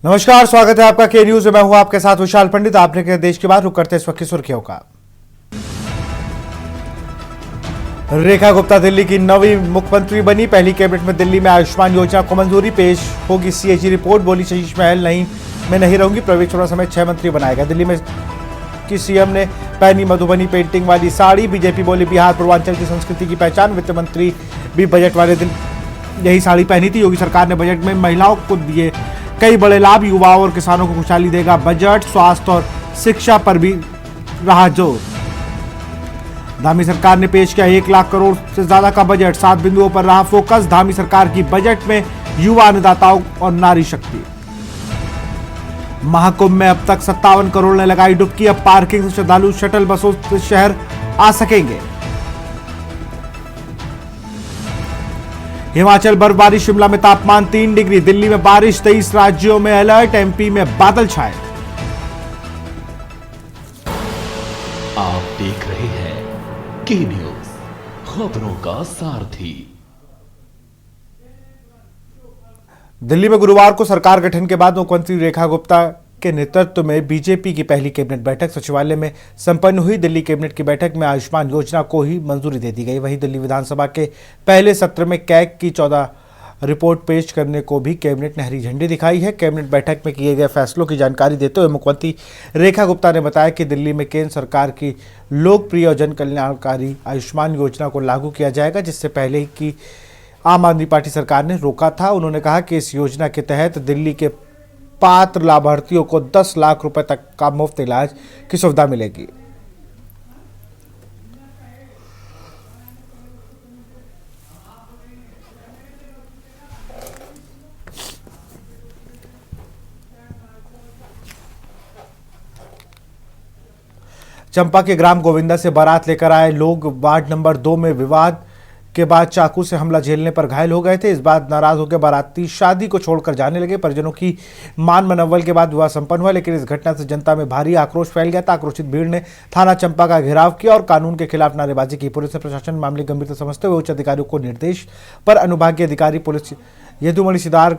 नमस्कार, स्वागत है आपका के न्यूज में। मैं हूं आपके साथ विशाल पंडित। आपने के देश की बात रुक करते इस वक्त की सुर्खियों का। रेखा गुप्ता दिल्ली की नवी मुख्यमंत्री बनी। पहली कैबिनेट में दिल्ली में आयुष्मान योजना को मंजूरी। पेश होगी सीएजी रिपोर्ट। बोली शीश महल मैं नहीं रहूंगी। प्रवेश चौड़ा समेत 6 मंत्री बनाएगा। दिल्ली में की सीएम ने पहनी मधुबनी पेंटिंग वाली साड़ी। बीजेपी बोली बिहार पूर्वांचल की संस्कृति की पहचान। वित्त मंत्री भी बजट वाले दिन यही साड़ी पहनी थी। योगी सरकार ने बजट में महिलाओं को दिए कई बड़े लाभ। युवाओं और किसानों को खुशहाली देगा बजट। स्वास्थ्य और शिक्षा पर भी रहा जोर। धामी सरकार ने पेश किया 1 लाख करोड़ से ज्यादा का बजट। 7 बिंदुओं पर रहा फोकस। धामी सरकार की बजट में युवा अन्नदाताओं और नारी शक्ति। महाकुंभ में अब तक 57 करोड़ ने लगाई डुबकी। अब पार्किंग से श्रद्धालु शटल बसों से शहर आ सकेंगे। हिमाचल बर्फबारी। शिमला में तापमान 3 डिग्री। दिल्ली में बारिश। 23 राज्यों में अलर्ट। एमपी में बादल छाए। आप देख रहे हैं के न्यूज, खबरों का सारथी। दिल्ली में गुरुवार को सरकार गठन के बाद मुख्यमंत्री रेखा गुप्ता के नेतृत्व में बीजेपी की पहली कैबिनेट बैठक सचिवालय में संपन्न हुई। दिल्ली कैबिनेट की बैठक में आयुष्मान योजना को ही मंजूरी दे दी गई। वहीं दिल्ली विधानसभा के पहले सत्र में कैग की 14 रिपोर्ट पेश करने को भी कैबिनेट ने हरी झंडी दिखाई है। कैबिनेट बैठक में किए गए फैसलों की जानकारी देते हुए मुख्यमंत्री रेखा गुप्ता ने बताया कि दिल्ली में केंद्र सरकार की लोकप्रिय और जन कल्याणकारी आयुष्मान योजना को लागू किया जाएगा, जिससे पहले की आम आदमी पार्टी सरकार ने रोका था। उन्होंने कहा कि इस योजना के तहत दिल्ली के पात्र लाभार्थियों को 10 लाख रुपए तक का मुफ्त इलाज की सुविधा मिलेगी। चंपा के ग्राम गोविंदा से बारात लेकर आए लोग वार्ड नंबर 2 में विवाद के बाद चाकू से हमला झेलने पर घायल हो गए थे। इस बात नाराज होकर बाराती शादी को छोड़कर जाने लगे। परिजनों की मान मनव्वल के बाद विवाह संपन्न हुआ, लेकिन इस घटना से जनता में भारी आक्रोश फैल गया था। आक्रोशित भीड़ ने थाना चंपा का घेराव किया और कानून के खिलाफ नारेबाजी की। पुलिस ने प्रशासन मामले गंभीरता समझते हुए उच्च अधिकारियों को निर्देश पर अनुभागीय अधिकारी पुलिस यदुमणि सिदार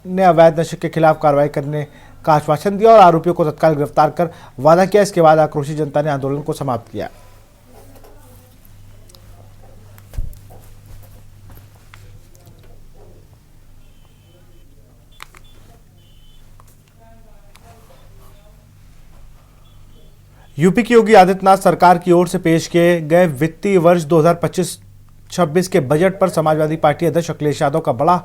ने अवैध नशे के खिलाफ कार्रवाई करने का आश्वासन दिया और आरोपियों को तत्काल गिरफ्तार कर वादा किया। इसके बाद आक्रोशित जनता ने आंदोलन को समाप्त किया। यूपी की योगी आदित्यनाथ सरकार की ओर से पेश किए गए वित्तीय वर्ष 2025-26 के बजट पर समाजवादी पार्टी अध्यक्ष अखिलेश यादव का बड़ा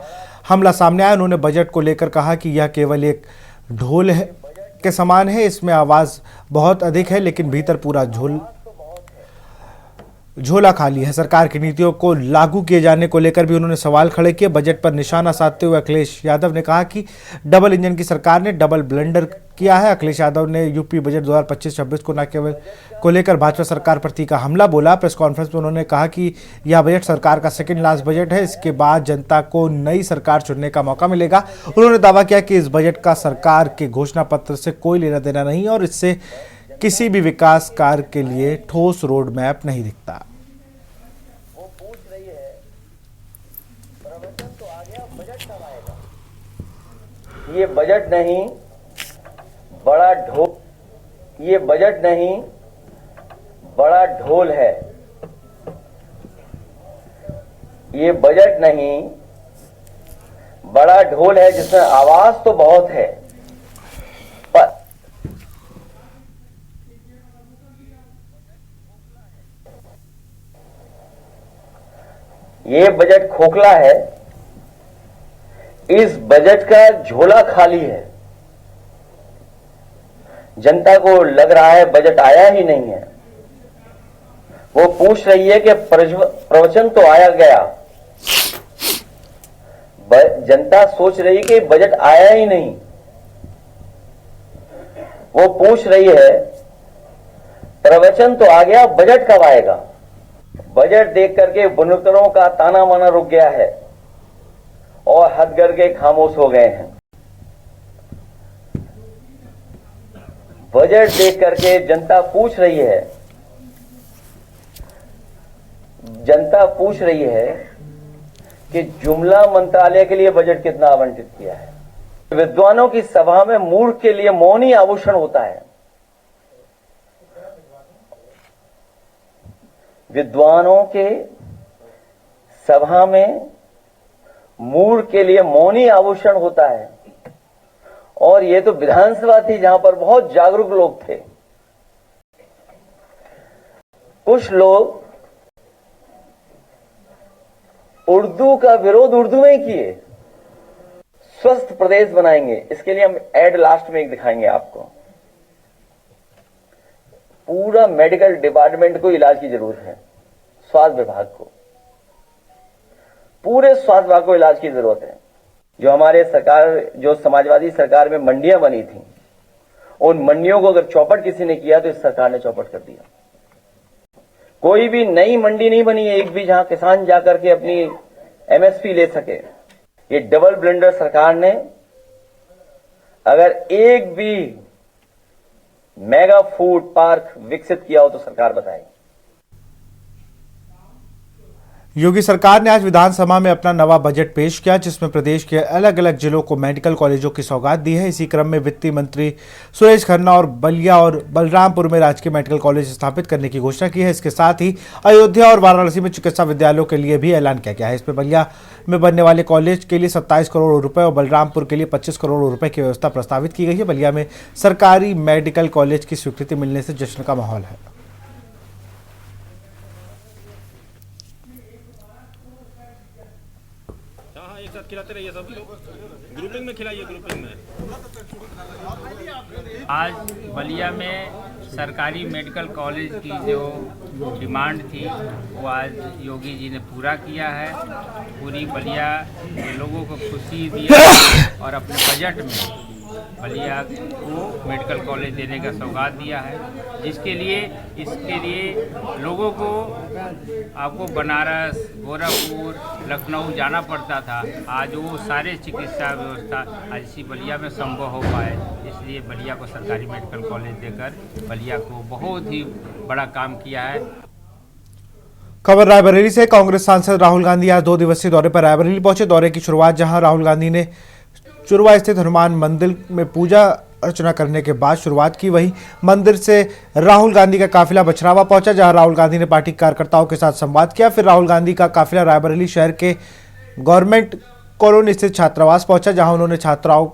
हमला सामने आया। उन्होंने बजट को लेकर कहा कि यह केवल एक ढोल के समान है। इसमें आवाज बहुत अधिक है, लेकिन भीतर पूरा झोला खाली है। सरकार की नीतियों को लागू किए जाने को लेकर भी उन्होंने सवाल खड़े किए। बजट पर निशाना साधते हुए अखिलेश यादव ने कहा कि डबल इंजन की सरकार ने डबल ब्लंडर किया है। अखिलेश यादव ने यूपी बजट 2025-26 को न केवल को लेकर भाजपा सरकार पर तीखा हमला बोला। प्रेस कॉन्फ्रेंस में उन्होंने कहा कि यह बजट सरकार का सेकंड लास्ट बजट है। इसके बाद जनता को नई सरकार चुनने का मौका मिलेगा। उन्होंने दावा किया कि इस बजट का सरकार के घोषणा पत्र से कोई लेना देना नहीं और इससे किसी भी विकास कार्य के लिए ठोस रोड मैप नहीं दिखता। ये बजट नहीं बड़ा ढोल, ये बजट नहीं बड़ा ढोल है। ये बजट नहीं बड़ा ढोल है जिसमें आवाज तो बहुत है, पर ये बजट खोखला है। इस बजट का झोला खाली है। जनता को लग रहा है बजट आया ही नहीं है। वो पूछ रही है कि प्रवचन तो आया गया। जनता सोच रही है कि बजट आया ही नहीं। वो पूछ रही है प्रवचन तो आ गया, बजट कब आएगा। बजट देख करके बुनकरों का ताना माना रुक गया है और हथकरघे खामोश हो गए हैं। बजट देख करके जनता पूछ रही है कि जुमला मंत्रालय के लिए बजट कितना आवंटित किया है। विद्वानों की सभा में मूर्ख के लिए मौन ही आभूषण होता है। विद्वानों के सभा में मूर्ख के लिए मौन ही आभूषण होता है। और ये तो विधानसभा थी जहां पर बहुत जागरूक लोग थे। कुछ लोग उर्दू का विरोध उर्दू में ही किए। स्वस्थ प्रदेश बनाएंगे, इसके लिए हम एड लास्ट में एक दिखाएंगे आपको। पूरा मेडिकल डिपार्टमेंट को इलाज की जरूरत है, स्वास्थ्य विभाग को, पूरे स्वास्थ्य विभाग को इलाज की जरूरत है। जो हमारे सरकार, जो समाजवादी सरकार में मंडियां बनी थी, उन मंडियों को अगर चौपट किसी ने किया तो इस सरकार ने चौपट कर दिया। कोई भी नई मंडी नहीं बनी है एक भी, जहां किसान जाकर के अपनी एमएसपी ले सके। ये डबल ब्लेंडर सरकार ने अगर एक भी मेगा फूड पार्क विकसित किया हो तो सरकार बताएगी। योगी सरकार ने आज विधानसभा में अपना नवा बजट पेश किया, जिसमें प्रदेश के अलग अलग जिलों को मेडिकल कॉलेजों की सौगात दी है। इसी क्रम में वित्त मंत्री सुरेश खन्ना और बलिया और बलरामपुर में राजकीय मेडिकल कॉलेज स्थापित करने की घोषणा की है। इसके साथ ही अयोध्या और वाराणसी में चिकित्सा विद्यालयों के लिए भी ऐलान किया गया है। इसमें बलिया में बनने वाले कॉलेज के लिए 27 करोड़ रुपए और बलरामपुर के लिए 25 करोड़ रुपए की व्यवस्था प्रस्तावित की गई है। बलिया में सरकारी मेडिकल कॉलेज की स्वीकृति मिलने से जश्न का माहौल है। एक साथ खिलाते रहिए, सब ग्रुपिंग में खिलाइए, ग्रुपिंग में। आज बलिया में सरकारी मेडिकल कॉलेज की जो डिमांड थी वो आज योगी जी ने पूरा किया है। पूरी बलिया के लोगों को खुशी दिया और अपने बजट में बलिया को मेडिकल कॉलेज देने का सौगात दिया है, जिसके लिए इसके लिए लोगों को आपको बनारस, गोरखपुर, लखनऊ जाना पड़ता था। आज वो सारे चिकित्सा व्यवस्था आज इसी बलिया में संभव हो पाए, इसलिए बलिया को सरकारी मेडिकल कॉलेज देकर बलिया को बहुत ही बड़ा काम किया है। खबर रायबरेली से। कांग्रेस सांसद राहुल गांधी आज 2 दिवसीय दौरे पर रायबरेली पहुंचे। दौरे की शुरुआत जहां राहुल गांधी ने चुरवा स्थित हनुमान मंदिर में पूजा अर्चना करने के बाद शुरुआत की, वहीं मंदिर से राहुल गांधी का काफिला बछरावा पहुंचा, जहां राहुल गांधी ने पार्टी कार्यकर्ताओं के साथ संवाद किया। फिर राहुल गांधी का काफिला रायबरेली शहर के गवर्नमेंट कॉलोनी स्थित छात्रावास पहुंचा, जहां उन्होंने छात्राओं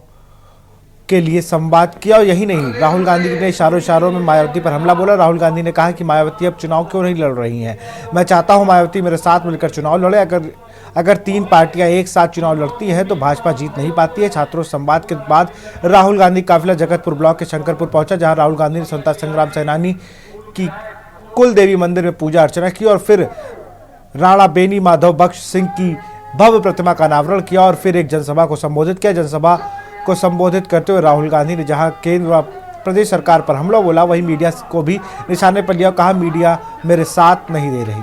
के लिए संवाद किया। और यही नहीं, राहुल गांधी ने इशारों में मायावती पर हमला बोला। राहुल गांधी ने कहा कि मायावती अब चुनाव क्यों नहीं लड़ रही हैं, मैं चाहता हूं मायावती मेरे साथ मिलकर चुनाव लड़े। अगर 3 पार्टियां एक साथ चुनाव लड़ती हैं तो भाजपा जीत नहीं पाती है। छात्रों संवाद के बाद राहुल गांधी काफिला जगतपुर ब्लॉक के शंकरपुर पहुंचा, जहां राहुल गांधी ने स्वतंत्रता संग्राम सेनानी की कुल देवी मंदिर में पूजा अर्चना की और फिर राणा बेनी माधव बख्श सिंह की भव्य प्रतिमा का अनावरण किया और फिर एक जनसभा को संबोधित किया। जनसभा को संबोधित करते हुए राहुल गांधी ने जहां केंद्र व प्रदेश सरकार पर हमला बोला, वहीं मीडिया को भी निशाने पर लिया, कहा मीडिया मेरे साथ नहीं दे रही।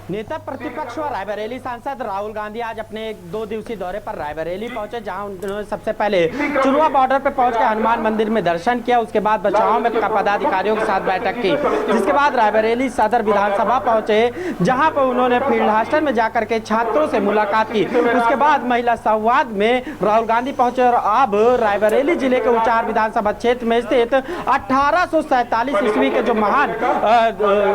नेता प्रतिपक्ष व रायबरेली सांसद राहुल गांधी आज अपने 2 दिवसीय दौरे पर रायबरेली पहुंचे, जहां उन्होंने सबसे पहले चुरवा बॉर्डर पर पहुंचकर हनुमान मंदिर में दर्शन किया। उसके बाद बचाव में पदाधिकारियों के साथ बैठक की, जिसके बाद रायबरेली सदर विधानसभा पहुंचे, जहां पर उन्होंने फील्ड हॉस्टल में जाकर के छात्रों से मुलाकात की। उसके बाद महिला संवाद में राहुल गांधी पहुंचे और अब रायबरेली जिले के उचार विधानसभा क्षेत्र में स्थित 1847 ईस्वी के जो महान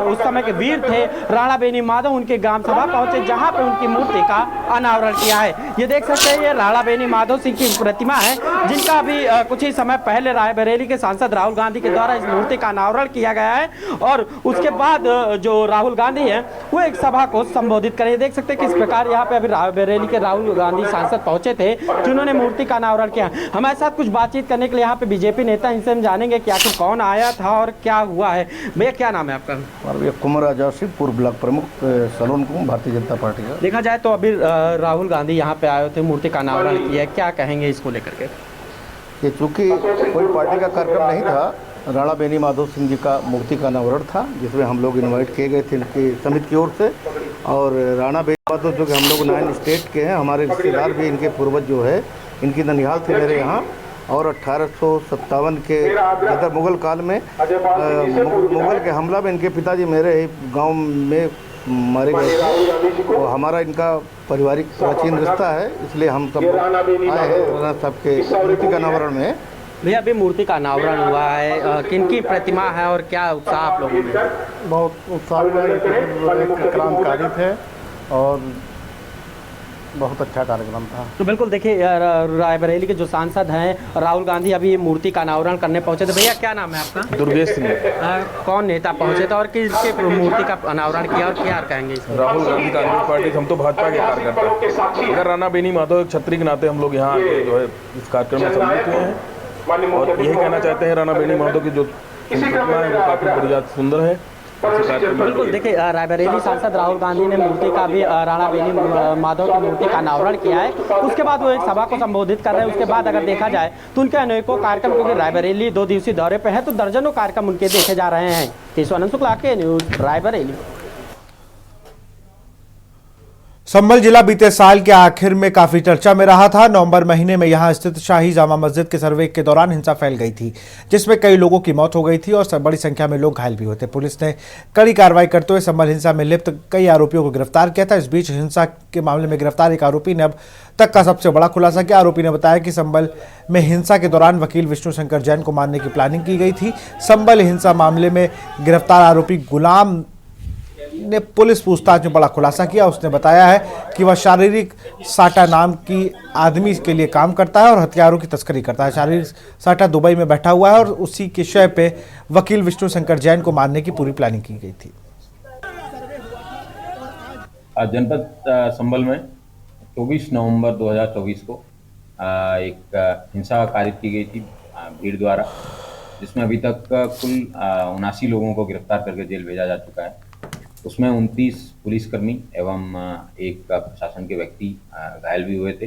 उस समय के वीर थे राणा बेनी माधव, उनके ग्राम सभा पहुंचे, जहां पे उनकी मूर्ति का अनावरण किया है। ये देख सकते हैं, ये राणा बेनी माधव सिंह की प्रतिमा है, जिनका अभी कुछ ही समय पहले रायबरेली के सांसद राहुल गांधी के द्वारा इस मूर्ति का अनावरण किया गया है। और उसके बाद जो राहुल गांधी है वो एक सभा को संबोधित करें। देख सकते हैं किस प्रकार यहाँ पे अभी रायबरेली के राहुल गांधी सांसद पहुंचे थे, जिन्होंने मूर्ति का अनावरण किया। हमारे साथ कुछ बातचीत करने के लिए यहाँ पे बीजेपी नेता, इनसे हम जानेंगे कि आखिर कौन आया था और क्या हुआ है। भैया क्या नाम है आपका? भैया कुमार आजाद सिंह, पूर्व ब्लॉक प्रमुख सलोन को भारतीय जनता पार्टी का। देखा जाए तो अभी राहुल गांधी यहाँ पे आए थे, मूर्ति का अनावरण किया है, क्या कहेंगे इसको लेकर के? ये चूँकि कोई पार्टी का कार्यक्रम नहीं था, राणा बेनी माधव सिंह जी का मूर्ति का अनावरण था, जिसमें हम लोग इनवाइट किए गए थे इनकी समिति की ओर से। और राणा बेनी माधव जो कि हम लोग 9 स्टेट के हैं, हमारे रिश्तेदार भी, इनके पूर्वज जो है इनकी ननिहाल थे मेरे यहाँ। और 1857 के मुगल काल में मुगल के हमला में इनके पिताजी मेरे गांव में मारे गए थे। तो हमारा इनका पारिवारिक प्राचीन रिश्ता है, इसलिए हम सब आए हैं राणा साहब के मूर्ति का अनावरण में। भैया अभी मूर्ति का अनावरण हुआ है, किनकी प्रतिमा है और क्या उत्साह आप लोगों में? बहुत उत्साह, क्रांतिकारी थे और बहुत अच्छा कार्यक्रम था। तो बिल्कुल देखिए, रायबरेली के जो सांसद हैं राहुल गांधी अभी मूर्ति का अनावरण करने पहुंचे थे। भैया क्या नाम है आपका? दुर्गेश सिंह। कौन नेता पहुंचे थे और किसके मूर्ति का अनावरण किया और क्या कहेंगे इसमें? राहुल गांधी कांग्रेस पार्टी। हम तो भाजपा के कार्यकर्ता हैं। अगर राणा बेनी माधव एक छत्री के नाते हम लोग यहाँ आके जो है इस कार्यक्रम में सम्मिलित हुए हैं और यही कहना चाहते हैं राणा बेनी माधव की जो प्रतिमा है वो काफ़ी बढ़िया सुंदर है। बिल्कुल देखिए, रायबरेली सांसद राहुल गांधी ने मूर्ति का भी राणा बेनी माधव की मूर्ति का अनावरण किया है। उसके बाद वो एक सभा को संबोधित कर रहे हैं। उसके बाद अगर देखा जाए तो उनके अनेकों कार्यक्रम, क्योंकि रायबरेली 2 दिवसीय दौरे पे है तो दर्जनों कार्यक्रम उनके देखे जा रहे हैं। केशवानंद शुक्ला के न्यूज रायबरेली। संभल जिला बीते साल के आखिर में काफी चर्चा में रहा था। नवंबर महीने में यहां स्थित शाही जामा मस्जिद के सर्वे के दौरान हिंसा फैल गई थी, जिसमें कई लोगों की मौत हो गई थी और बड़ी संख्या में लोग घायल भी हुए थे। पुलिस ने कड़ी कार्रवाई करते हुए संभल हिंसा में लिप्त कई आरोपियों को गिरफ्तार किया था। इस बीच हिंसा के मामले में गिरफ्तार एक आरोपी ने अब तक का सबसे बड़ा खुलासा किया। आरोपी ने बताया कि संभल में हिंसा के दौरान वकील विष्णु शंकर जैन को मारने की प्लानिंग की गई थी। संभल हिंसा मामले में गिरफ्तार आरोपी गुलाम ने पुलिस पूछताछ में बड़ा खुलासा किया। उसने बताया है कि वह शारीरिक साटा नाम की आदमी के लिए काम करता है और हथियारों की तस्करी करता है। शारीरिक साटा दुबई में बैठा हुआ है और उसी के शय पे वकील विष्णु शंकर जैन को मारने की पूरी प्लानिंग की गई थी। जनपद संभल में 24 नवंबर 2024 को एक हिंसा कारित की गई थी भीड़ द्वारा, जिसमें अभी तक कुल 79 लोगों को गिरफ्तार करके जेल भेजा जा चुका है। उसमें 29 पुलिसकर्मी एवं एक प्रशासन के व्यक्ति घायल भी हुए थे।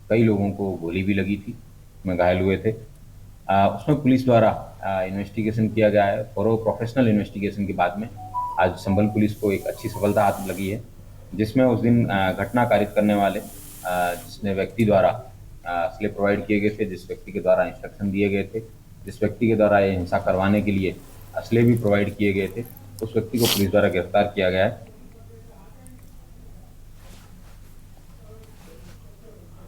कई लोगों को गोली भी लगी थी, उसमें घायल हुए थे। उसमें पुलिस द्वारा इन्वेस्टिगेशन किया गया है और प्रोफेशनल इन्वेस्टिगेशन के बाद में आज संभल पुलिस को एक अच्छी सफलता हाथ लगी है, जिसमें उस दिन घटना कारित करने वाले जिसने व्यक्ति द्वारा असले प्रोवाइड किए गए थे, जिस व्यक्ति के द्वारा इंस्ट्रक्शन दिए गए थे, जिस व्यक्ति के द्वारा ये हिंसा करवाने के लिए असले भी प्रोवाइड किए गए थे, उस व्यक्ति को पुलिस द्वारा गिरफ्तार किया गया है।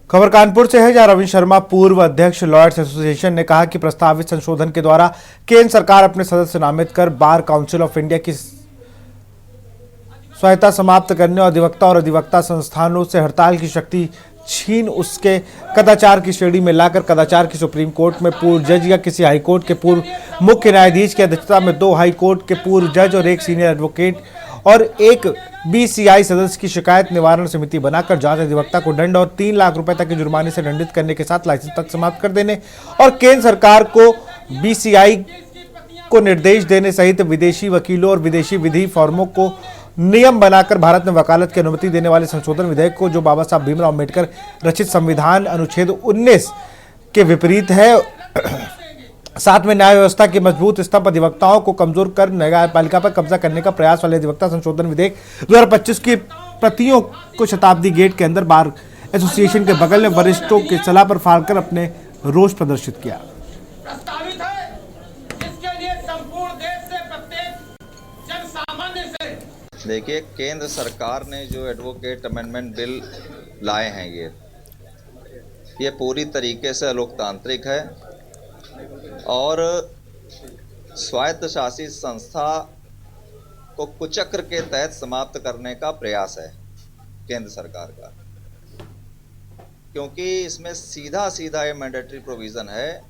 खबर कानपुर से है, जहां रविंद्र शर्मा पूर्व अध्यक्ष लॉयर्स एसोसिएशन ने कहा कि प्रस्तावित संशोधन के द्वारा केंद्र सरकार अपने सदस्य नामित कर बार काउंसिल ऑफ इंडिया की स्वायत्ता समाप्त करने और अधिवक्ता संस्थानों से हड़ताल की शक्ति छीन उसके कदाचार की श्रेणी में लाकर कदाचार की सुप्रीम कोर्ट में पूर्व जज या किसी हाई कोर्ट के पूर्व मुख्य न्यायाधीश की अध्यक्षता में 2 हाई कोर्ट के पूर्व जज और 1 सीनियर एडवोकेट और 1 BCI सदस्य की शिकायत निवारण समिति बनाकर जांच अधिवक्ता को दंड और 3 लाख रुपए तक के जुर्माने से दंडित करने के साथ लाइसेंस तक समाप्त कर देने और केंद्र सरकार को BCI को निर्देश देने सहित विदेशी वकीलों और विदेशी विधि फर्मों को नियम बनाकर भारत में वकालत की अनुमति देने वाले संशोधन विधेयक को, जो बाबा साहब भीमराव अम्बेडकर रचित संविधान अनुच्छेद 19 के विपरीत है। साथ में न्याय व्यवस्था के मजबूत स्तंभ अधिवक्ताओं को कमजोर कर न्यायपालिका पर कब्जा करने का प्रयास वाले अधिवक्ता संशोधन विधेयक 2025 की प्रतियों को शताब्दी गेट के अंदर बार एसोसिएशन के बगल में वरिष्ठों की सलाह पर फाड़कर अपने रोष प्रदर्शित किया। देखिए, केंद्र सरकार ने जो एडवोकेट अमेंडमेंट बिल लाए हैं ये पूरी तरीके से लोकतांत्रिक है और स्वायत्त शासित संस्था को कुचक्र के तहत समाप्त करने का प्रयास है केंद्र सरकार का, क्योंकि इसमें सीधा सीधा ये मैंडेटरी प्रोविज़न है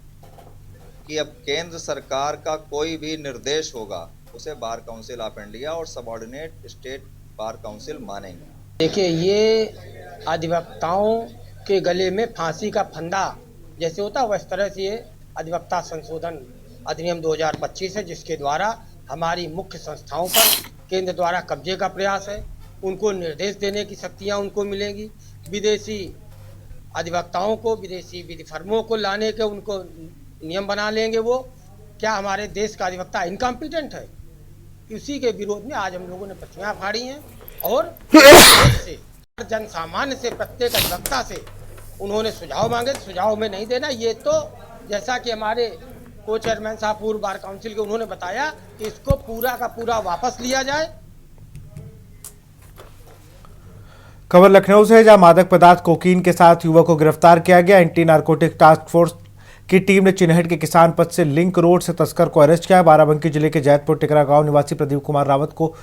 कि अब केंद्र सरकार का कोई भी निर्देश होगा उसे बार काउंसिल ऑफ इंडिया और सबऑर्डिनेट स्टेट बार काउंसिल मानेंगे। देखिए, ये अधिवक्ताओं के गले में फांसी का फंदा जैसे होता है, उस तरह से ये अधिवक्ता संशोधन अधिनियम 2025 है, जिसके द्वारा हमारी मुख्य संस्थाओं पर केंद्र द्वारा कब्जे का प्रयास है। उनको निर्देश देने की शक्तियाँ उनको मिलेंगी। विदेशी अधिवक्ताओं को, विदेशी विधि फर्मों को लाने के उनको नियम बना लेंगे। वो क्या हमारे देश का अधिवक्ता इनकम्पिटेंट है? उसी के विरोध में आज हम लोगों ने प्रतियां फाड़ी हैं और से जन सामान्य से, प्रत्येक अधिवक्ता से उन्होंने सुझाव मांगे। सुझाव में नहीं देना, ये तो जैसा कि हमारे को चेयरमैन साहब पूर्व बार काउंसिल के उन्होंने बताया कि इसको पूरा का पूरा वापस लिया जाए खबर लखनऊ से है, जहां मादक पदार्थ कोकीन के साथ युवक को गिरफ्तार किया गया। एंटी नारकोटिक टास्क फोर्स की टीम ने चिन्हट के किसान पथ से लिंक रोड से तस्कर को अरेस्ट किया। बाराबंकी जिले के जैतपुर टिकरा गांव निवासी प्रदीप कुमार रावत को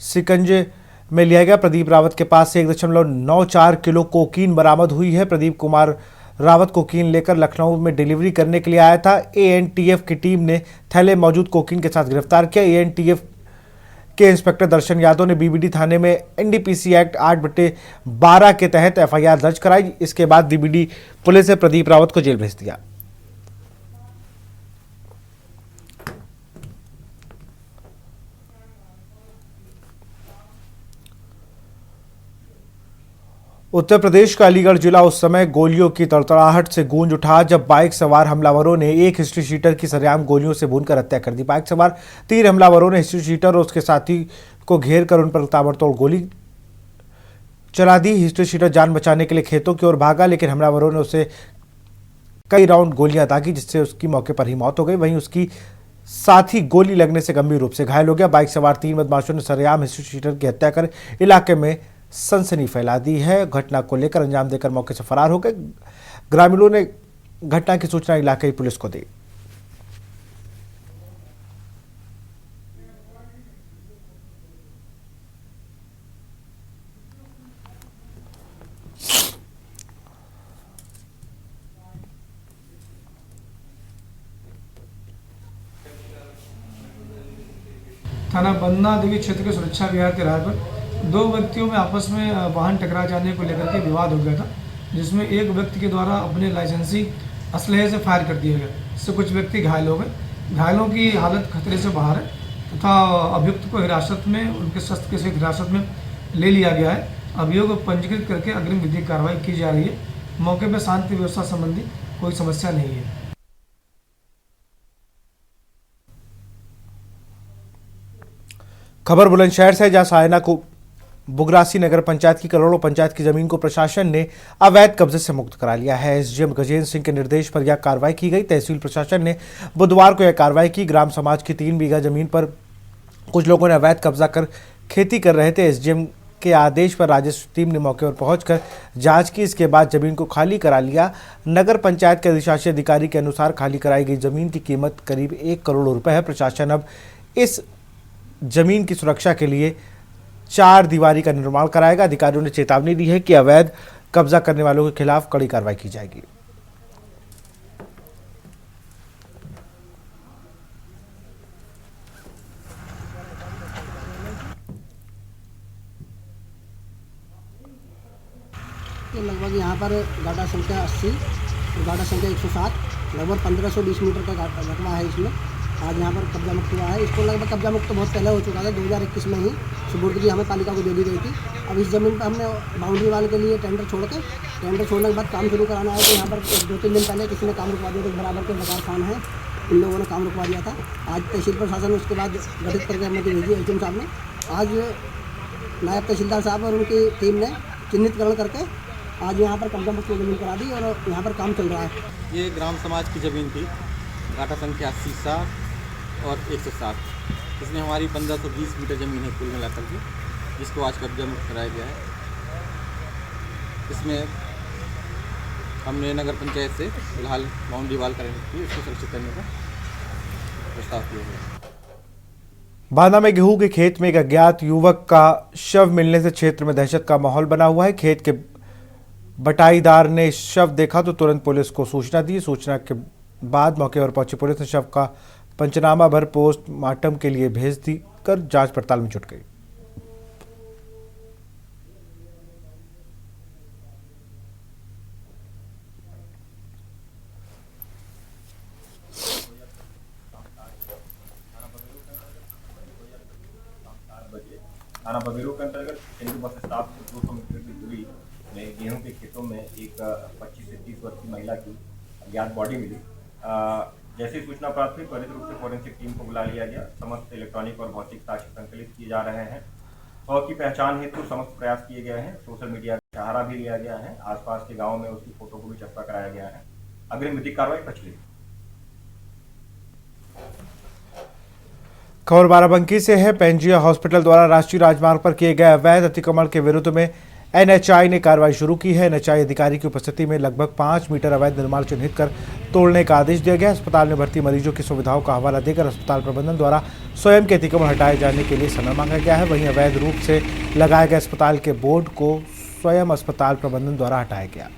सिकंजे में लिया गया। प्रदीप रावत के पास से 1.94 किलो कोकीन बरामद हुई है। प्रदीप कुमार रावत कोकीन लेकर लखनऊ में डिलीवरी करने के लिए आया था। एएनटीएफ की टीम ने थैले मौजूद कोकीन के साथ गिरफ्तार किया। एएनटीएफ के इंस्पेक्टर दर्शन यादव ने बीबीडी थाने में एनडीपीसी एक्ट 8/12 के तहत एफआईआर दर्ज कराई। इसके बाद बीबीडी पुलिस ने प्रदीप रावत को जेल भेज दिया। उत्तर प्रदेश का अलीगढ़ जिला उस समय गोलियों की तड़तड़ाहट से गूंज उठा जब बाइक सवार हमलावरों ने एक हिस्ट्री शीटर की सरेआम गोलियों से भूनकर हत्या कर दी। बाइक सवार 3 हमलावरों ने हिस्ट्री शीटर और उसके साथी को घेर कर उन पर ताबड़तोड़ गोली चला दी। हिस्ट्री शीटर जान बचाने के लिए खेतों की ओर भागा, लेकिन हमलावरों ने उसे कई राउंड गोलियां दागी, जिससे उसकी मौके पर ही मौत हो गई। वहीं उसकी साथी गोली लगने से गंभीर रूप से घायल हो गया। बाइक सवार 3 बदमाशों ने सरेआम हिस्ट्री शीटर की हत्या कर इलाके में सनसनी फैला दी है। घटना को लेकर अंजाम देकर मौके से फरार हो गए। ग्रामीणों ने घटना की सूचना इलाके की पुलिस को दी। थाना बन्ना देवी क्षेत्र के सुरक्षा विहार के राह पर 2 व्यक्तियों में आपस में वाहन टकरा जाने को लेकर के विवाद हो गया था, जिसमें एक व्यक्ति के द्वारा अपने लाइसेंसी असलहे से फायर कर दिया गया। इससे कुछ व्यक्ति घायल हो गए। घायलों की हालत खतरे से बाहर है तथा अभियुक्त को हिरासत में उनके शस्त्र के सहित हिरासत में ले लिया गया है। अभियोग को पंजीकृत करके अग्रिम विधिक कार्रवाई की जा रही है। मौके पर शांति व्यवस्था संबंधी कोई समस्या नहीं है। खबर बुलंदशहर से, जहां सायना को बुगरासी नगर पंचायत की करोड़ों पंचायत की जमीन को प्रशासन ने अवैध कब्जे से मुक्त करा लिया है। एसडीएम गजेंद्र सिंह के निर्देश पर यह कार्रवाई की गई। तहसील प्रशासन ने बुधवार को यह कार्रवाई की। ग्राम समाज की 3 बीघा जमीन पर कुछ लोगों ने अवैध कब्जा कर खेती कर रहे थे। एसडीएम के आदेश पर राजस्व टीम ने मौके पर पहुंचकर जांच की। इसके बाद जमीन को खाली करा लिया। नगर पंचायत के अधिशासी अधिकारी के अनुसार खाली कराई गई जमीन की कीमत करीब 1 करोड़ रुपए है। प्रशासन अब इस जमीन की सुरक्षा के लिए 4 दीवारी का निर्माण कराएगा। अधिकारियों ने चेतावनी दी है कि अवैध कब्जा करने वालों के खिलाफ कड़ी कार्रवाई की जाएगी। लगभग यहाँ पर गाड़ा संख्या 80 और गाड़ा संख्या 107 लगभग 1520 मीटर का रकबा है। इसमें आज यहाँ पर कब्जा मुक्त हुआ है। इसको लगभग कब्जा मुक्त बहुत पहले हो चुका था। 2021 में ही सुपुर्दगी हमें पालिका को दे दी गई थी। अब इस ज़मीन पर हमने बाउंड्री वाल के लिए टेंडर छोड़ने के बाद काम शुरू कराना है। तो यहाँ पर 2-3 दिन पहले किसी ने काम रुकवा दिया। तो बराबर के बकार खान है, इन लोगों ने काम रुकवा दिया था। आज तहसील प्रशासन ने उसके बाद गठित करके अनुमति भेजी एचएम साहब ने। आज नायब तहसीलदार साहब और उनकी टीम ने चिन्हितकरण करके आज यहाँ पर कब्जा मुक्त जमीन करा दी और यहाँ पर काम चल रहा है। ये ग्राम समाज की ज़मीन थी, गाटा संख्या 80 और 107। इसमें हमारी 1520 मीटर ज़मीन है कुल मिलाकर के, जिसको आज कब्जा मुक्त कराया गया है। इसमें हमने नगर पंचायत से फिलहाल बाउंड्री वाल करने की इसको सुरक्षित करने का प्रस्ताव किया है। बांदा में गेहूं के खेत में एक अज्ञात युवक का शव मिलने से क्षेत्र में दहशत का माहौल बना हुआ है। खेत के बटाईदार ने शव देखा तो तुरंत पुलिस को सूचना दी। सूचना के बाद मौके पर पहुंची पुलिस ने शव का पंचनामा भर पोस्टमार्टम के लिए भेज दी कर जांच पड़ताल में जुट गई। थाना बगेरू के अंतर्गत केंद्रीय बस स्टॉप से 200 मीटर की दूरी में गेहूं के खेतों में एक 25 से 30 वर्ष की महिला की अज्ञात बॉडी मिली। जैसी सूचना प्राप्त हुई त्वरित रूप से फोरेंसिक टीम को बुला लिया गया। समस्त इलेक्ट्रॉनिक और भौतिक साक्ष्य संकलित किए जा रहे हैं। शव की पहचान हेतु समस्त प्रयास किए गए हैं। सोशल मीडिया का सहारा भी लिया गया है। आसपास के गाँव में उसकी फोटो को भी चस्पा कराया गया है। अग्रिम विधिक कार्रवाई प्रचलित। खबर बाराबंकी से है। पेंजिया हॉस्पिटल द्वारा राष्ट्रीय राजमार्ग पर किए गए अवैध अतिक्रमण के विरुद्ध में एनएचआई ने कार्रवाई शुरू की है। एनएचआई अधिकारी की उपस्थिति में लगभग 5 मीटर अवैध निर्माण चिन्हित कर तोड़ने का आदेश दिया गया। अस्पताल में भर्ती मरीजों की सुविधाओं का हवाला देकर अस्पताल प्रबंधन द्वारा स्वयं के अतिक्रमण हटाए जाने के लिए समय मांगा गया है। वहीं अवैध रूप से लगाए गए अस्पताल के बोर्ड को स्वयं अस्पताल प्रबंधन द्वारा हटाया गया।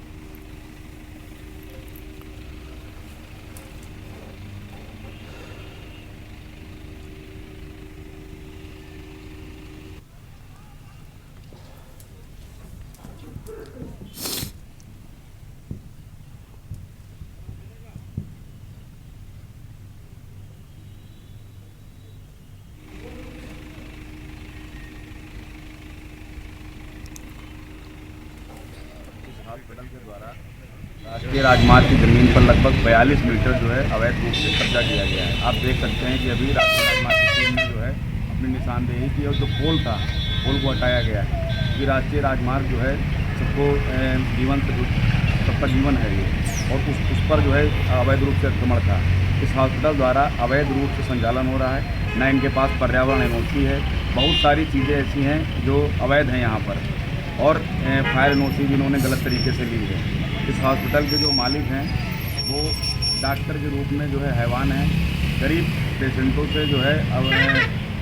राष्ट्रीय राजमार्ग की जमीन पर लगभग 42 मीटर जो है अवैध रूप से कब्जा किया गया है। आप देख सकते हैं कि अभी राष्ट्रीय राजमार्ग की टीम ने जो है अपनी निशानदेही की और जो पोल था, पोल को हटाया गया है क्योंकि राष्ट्रीय राजमार्ग जो है सबको जीवन से सबका जीवन है ये, और उस पर जो है अवैध रूप से अतिक्रमण था। इस हॉस्पिटल द्वारा अवैध रूप से संचालन हो रहा है, न इनके पास पर्यावरण एनओसी है, बहुत सारी चीज़ें ऐसी हैं जो अवैध हैं यहाँ पर, और फायर एनओसी भी इन्होंने गलत तरीके से ली है। इस हॉस्पिटल के जो मालिक हैं वो डॉक्टर के रूप में जो है हैवान हैं, गरीब पेशेंटों से जो है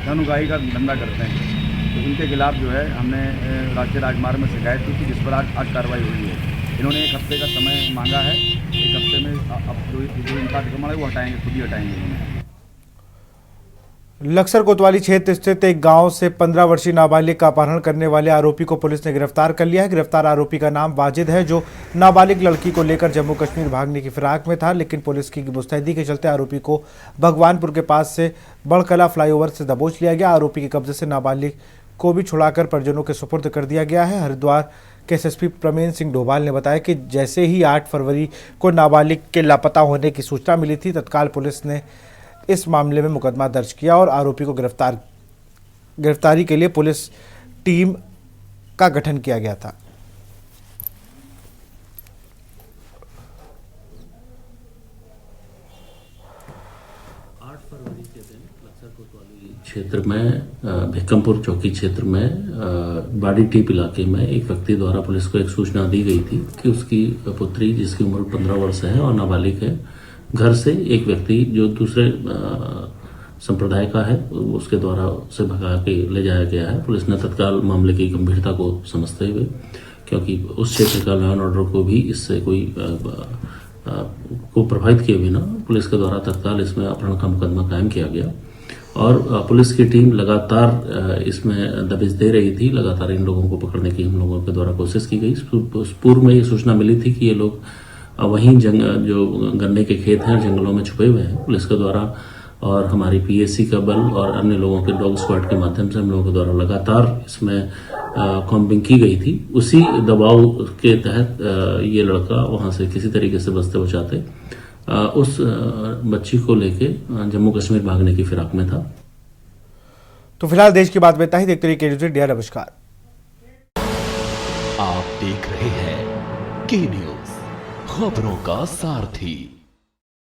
धन उगाही का धंधा करते हैं। तो इनके खिलाफ जो है हमने राष्ट्रीय राजमार्ग में शिकायत की थी, जिस पर आज कार्रवाई हुई है। इन्होंने 1 हफ्ते का समय मांगा है, 1 हफ्ते में अब जो इनका अतिक्रमण है वो हटाएंगे, खुद ही हटाएंगे इन्होंने। लक्सर कोतवाली क्षेत्र स्थित एक गांव से 15 वर्षीय नाबालिग का अपहरण करने वाले आरोपी को पुलिस ने गिरफ्तार कर लिया है। गिरफ्तार आरोपी का नाम वाजिद है, जो नाबालिग लड़की को लेकर जम्मू कश्मीर भागने की फिराक में था, लेकिन पुलिस की मुस्तैदी के चलते आरोपी को भगवानपुर के पास से बड़कला फ्लाईओवर से दबोच लिया गया। आरोपी के कब्जे से नाबालिग को भी छुड़ाकर परिजनों के सुपुर्द कर दिया गया है। हरिद्वार के एसएसपी प्रवीण सिंह डोभाल ने बताया कि जैसे ही 8 फरवरी को नाबालिग के लापता होने की सूचना मिली थी, तत्काल पुलिस ने इस मामले में मुकदमा दर्ज किया और आरोपी को गिरफ्तारी के लिए पुलिस टीम का गठन किया गया था। क्षेत्र में भिक्कमपुर चौकी क्षेत्र में बाड़ी टीप इलाके में एक व्यक्ति द्वारा पुलिस को एक सूचना दी गई थी कि उसकी पुत्री, जिसकी उम्र 15 वर्ष है और नाबालिग है, घर से एक व्यक्ति जो दूसरे संप्रदाय का है उसके द्वारा उसे भगा के ले जाया गया है। पुलिस ने तत्काल मामले की गंभीरता को समझते हुए, क्योंकि उस क्षेत्र का लॉ एंड ऑर्डर को भी इससे को प्रभावित किए बिना पुलिस के द्वारा तत्काल इसमें अपहरण का मुकदमा कायम किया गया और पुलिस की टीम लगातार इसमें दबिश दे रही थी। लगातार इन लोगों को पकड़ने की हम लोगों के द्वारा कोशिश की गई। पूर्व में ये सूचना मिली थी कि ये लोग वहीं जो गन्ने के खेत हैं जंगलों में छुपे हुए हैं। पुलिस के द्वारा और हमारी पीएससी का बल और अन्य लोगों के डॉग स्क्वाड के माध्यम से हम लोगों के द्वारा लगातार इसमें कॉम्बिंग की गई थी। उसी दबाव के तहत ये लड़का वहां से किसी तरीके से बचते बचाते उस बच्ची को लेके जम्मू कश्मीर भागने की फिराक में था। तो फिलहाल देश की बात में इतना ही। देखते रहिए के न्यूज़। नमस्कार। आप देख रहे हैं के न्यूज़, खबरों का सारथी।